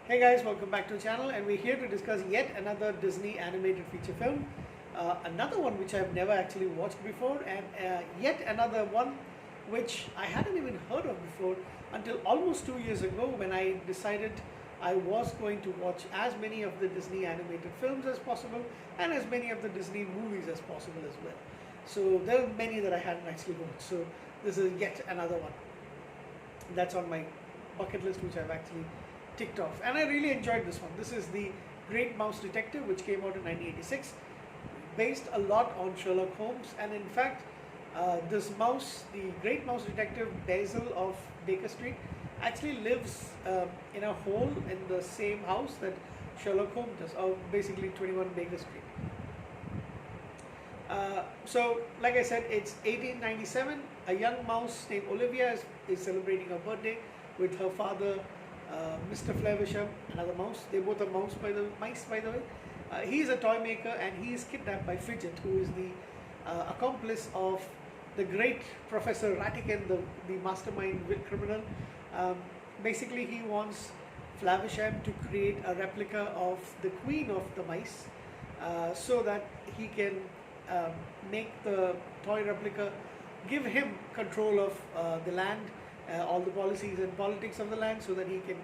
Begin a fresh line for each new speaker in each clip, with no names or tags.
Hey guys, welcome back to the channel, and we're here to discuss yet another Disney animated feature film. Another one which I've never actually watched before, and yet another one which I hadn't even heard of before until almost 2 years ago when I decided I was going to watch as many of the Disney animated films as possible and as many of the Disney movies as possible as well. So there are many that I hadn't actually watched. So this is yet another one that's on my bucket list, which I've actually ticked off. And I really enjoyed this one. This is The Great Mouse Detective, which came out in 1986, based a lot on Sherlock Holmes. And in fact, this mouse, the Great Mouse Detective Basil of Baker Street, actually lives in a hole in the same house that Sherlock Holmes does, or basically 21 Baker Street. So, like I said, it's 1897. A young mouse named Olivia is celebrating her birthday with her father, Mr. Flaversham, another mouse. They both are mice, by the way. He's a toy maker, and he is kidnapped by Fidget, who is the accomplice of the great Professor Ratigan, the mastermind criminal. Basically, he wants Flaversham to create a replica of the queen of the mice, so that he can make the toy replica, give him control of the land, all the policies and politics of the land, so that he can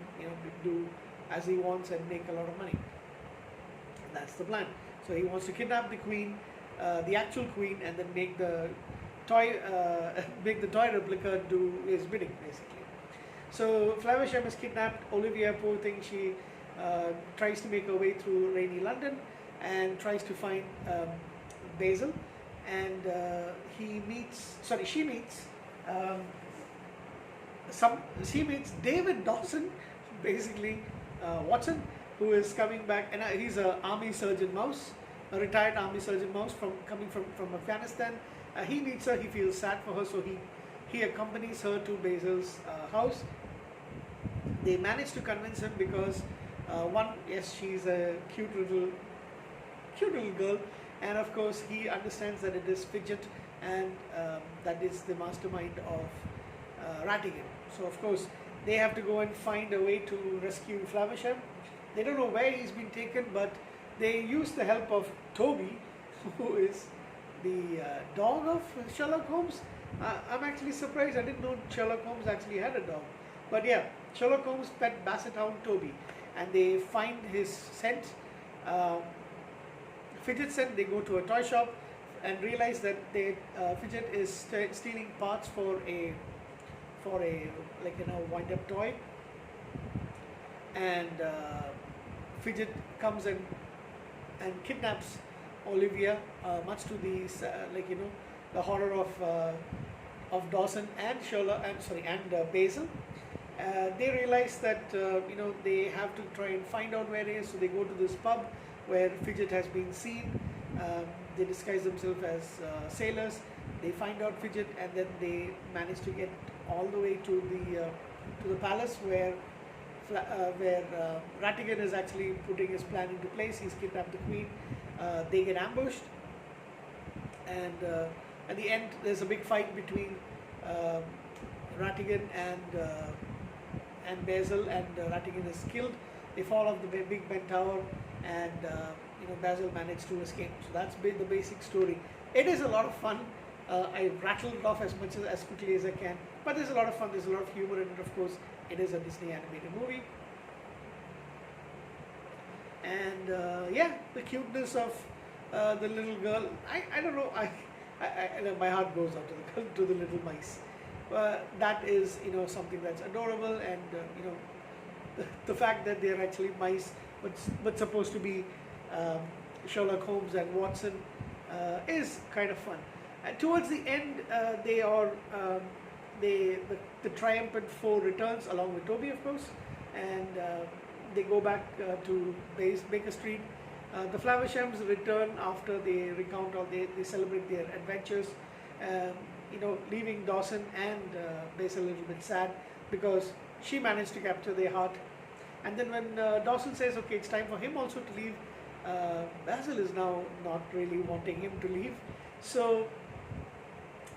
do as he wants and make a lot of money. That's the plan. So he wants to kidnap the queen, the actual queen, and then make the toy replica do his bidding, basically. So Flaversham is kidnapped. Olivia, poor thing, she tries to make her way through rainy London and tries to find Basil, and she meets David Dawson, basically Watson, who is coming back, and he's a army surgeon mouse, a retired army surgeon mouse coming from Afghanistan. He meets her. He feels sad for her, so he accompanies her to Basil's house. They manage to convince him because yes, she's a cute little girl, and of course he understands that it is Fidget, and that is the mastermind of Ratigan. So of course they have to go and find a way to rescue Flaversham. They don't know where he's been taken, but they use the help of Toby, who is the dog of Sherlock Holmes. I'm actually surprised. I didn't know Sherlock Holmes actually had a dog. But yeah, Sherlock Holmes' pet basset hound Toby, and they find his scent, Fidget scent. They go to a toy shop and realize that Fidget is stealing parts for a wind-up toy, and Fidget comes and kidnaps Olivia, much to the horror of Dawson and Basil. They realize that they have to try and find out where he is, so they go to this pub where Fidget has been seen. They disguise themselves as sailors. They find out Fidget, and then they manage to get all the way to the palace where Ratigan is actually putting his plan into place. He's kidnapped the queen. They get ambushed, and at the end there's a big fight between Ratigan and Basil, and Ratigan is killed. They fall off the Big Ben Tower, and Basil managed to escape. So that's the basic story. It is a lot of fun. I rattled it off as quickly as I can, but there's a lot of fun. There's a lot of humor in it. Of course, it is a Disney animated movie, and yeah, the cuteness of the little girl. I don't know. My heart goes out to the little mice. That is something that's adorable, and the fact that they're actually mice, but supposed to be Sherlock Holmes and Watson, is kind of fun. And towards the end, the triumphant four returns along with Toby, of course, and they go back to Baker Street. The Flavershams return after they recount or they celebrate their adventures, leaving Dawson and Basil a little bit sad because she managed to capture their heart. And then when Dawson says, okay, it's time for him also to leave, Basil is now not really wanting him to leave. So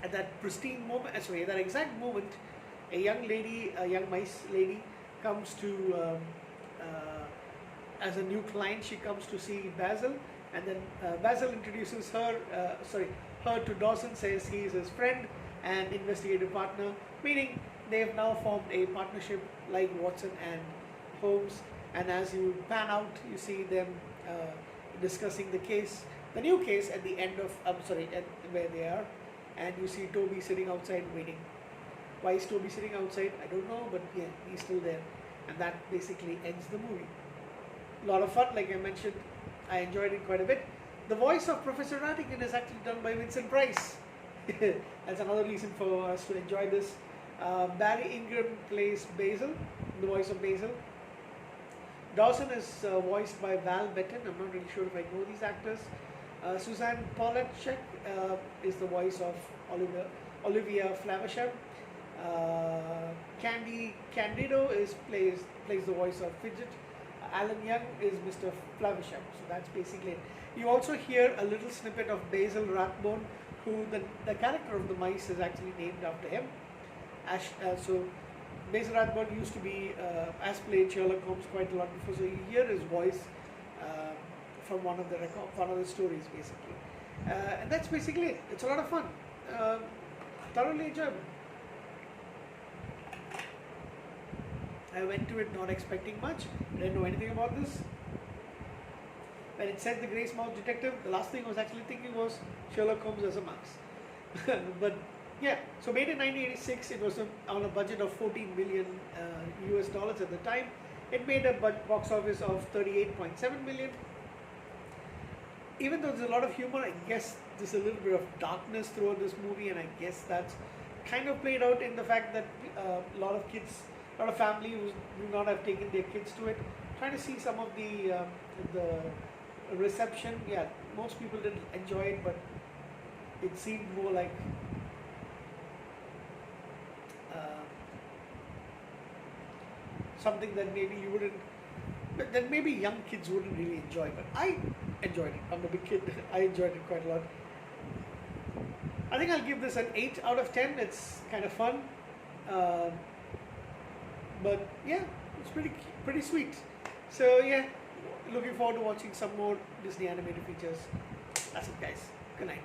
at that that exact moment, a young mice lady comes to as a new client, she comes to see Basil, and then Basil introduces her to Dawson, says he is his friend and investigative partner, meaning they've now formed a partnership like Watson and Holmes. And as you pan out, you see them discussing the case, the new case, at the end of, at where they are, and you see Toby sitting outside waiting. Why is Toby sitting outside? I don't know, but yeah, he's still there, and that basically ends the movie. A lot of fun, like I mentioned. I enjoyed it quite a bit. The voice of Professor Rattigan is actually done by Vincent Price. That's another reason for us to enjoy this. Barry Ingram plays Basil, the voice of Basil. Dawson is voiced by Val Betten. I'm not really sure if I know these actors. Suzanne Polacek is the voice of Olivia Flaversham. Candy Candido plays the voice of Fidget. Alan Young is Mr. Flaversham. So that's basically it. You also hear a little snippet of Basil Rathbone, who the character of the mice is actually named after him. So Basil Rathbone used to be has played Sherlock Holmes quite a lot before, so you hear his voice from one of the stories basically, and that's basically it. It's a lot of fun, thoroughly enjoyable. I went to it not expecting much. I didn't know anything about this. When it said the Grace Mouse Detective, the last thing I was actually thinking was Sherlock Holmes as a mouse. But yeah, so made in 1986, it was on a budget of 14 million US dollars at the time. It made a box office of 38.7 million. Even though there's a lot of humor, I guess there's a little bit of darkness throughout this movie, and I guess that's kind of played out in the fact that a lot of families who do not have taken their kids to it. Trying to see some of the reception. Yeah, most people didn't enjoy it, but it seemed more like something that maybe you wouldn't, that maybe young kids wouldn't really enjoy. But I enjoyed it. I'm a big kid. I enjoyed it quite a lot. I think I'll give this an 8 out of 10. It's kind of fun. But yeah, it's pretty sweet. So yeah, looking forward to watching some more Disney animated features. That's it, guys. Good night.